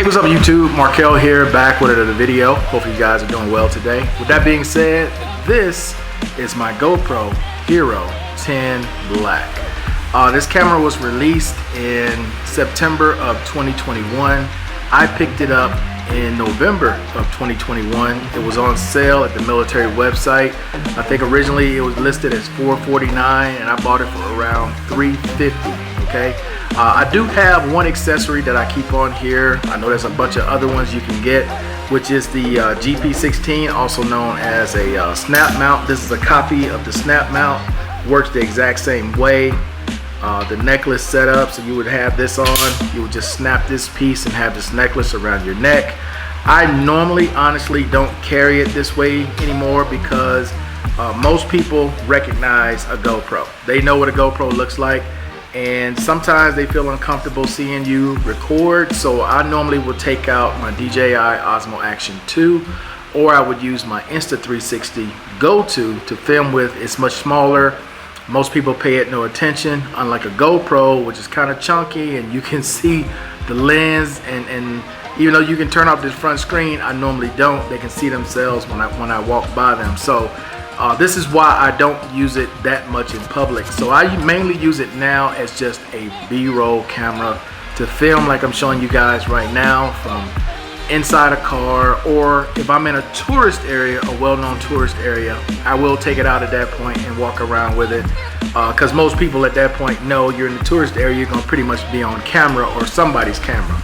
What's up YouTube? Markel here, back with another video. Hopefully you guys are doing well today. With that being said, this is my GoPro Hero 10 Black. This camera was released in September of 2021. I picked it up in November of 2021. It was on sale at the military website. I think originally it was listed as $449 and I bought it for around $350. Okay. I do have one accessory that I keep on here. I know there's a bunch of other ones you can get, which is the GP16, also known as a snap mount. This is a copy of the snap mount. Works the exact same way. The necklace setup, so you would have this on, you would just snap this piece and have this necklace around your neck. I normally honestly don't carry it this way anymore because most people recognize a GoPro. They know what a GoPro looks like, and sometimes they feel uncomfortable seeing you record, so I normally will take out my DJI Osmo Action 2, or I would use my Insta360 Go-To to film with. It's much smaller. Most people pay it no attention, unlike a GoPro, which is kind of chunky and you can see the lens, and even though you can turn off this front screen, I normally don't. They can see themselves when I walk by them. So this is why I don't use it that much in public. So I mainly use it now as just a B-roll camera to film like I'm showing you guys right now, from inside a car, or if I'm in a tourist area, a well-known tourist area, I will take it out at that point and walk around with it, because most people at that point know you're in the tourist area, you're gonna pretty much be on camera or somebody's camera.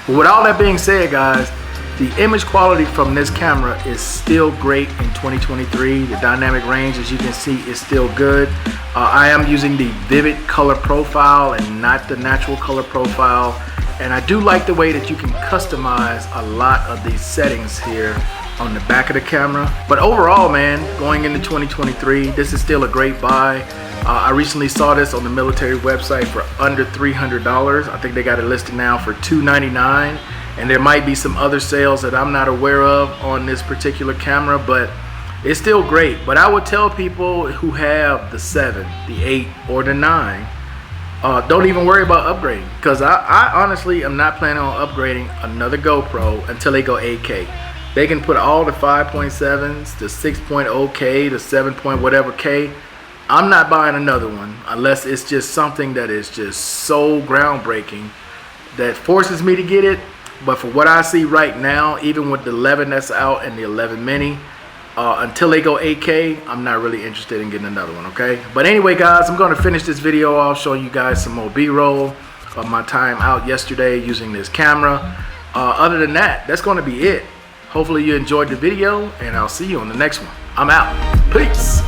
But with all that being said, guys, the image quality from this camera is still great in 2023. The dynamic range, as you can see, is still good. I am using the vivid color profile and not the natural color profile. And I do like the way that you can customize a lot of these settings here on the back of the camera. But overall, man, going into 2023, this is still a great buy. I recently saw this on the military website for under $300. I think they got it listed now for $299. And there might be some other sales that I'm not aware of on this particular camera, but it's still great. But I would tell people who have the 7, the 8, or the 9, don't even worry about upgrading, because I honestly am not planning on upgrading another GoPro until they go 8K. They can put all the 5.7s, the 6.0K, the 7 point whatever K. I'm not buying another one unless it's just something that is just so groundbreaking that forces me to get it. But for what I see right now, even with the 11 that's out and the 11 mini, until they go 8K, I'm not really interested in getting another one, okay? But anyway, guys, I'm going to finish this video off showing you guys some more B-roll of my time out yesterday using this camera. Other than that, that's going to be it. Hopefully you enjoyed the video, and I'll see you on the next one. I'm out. Peace.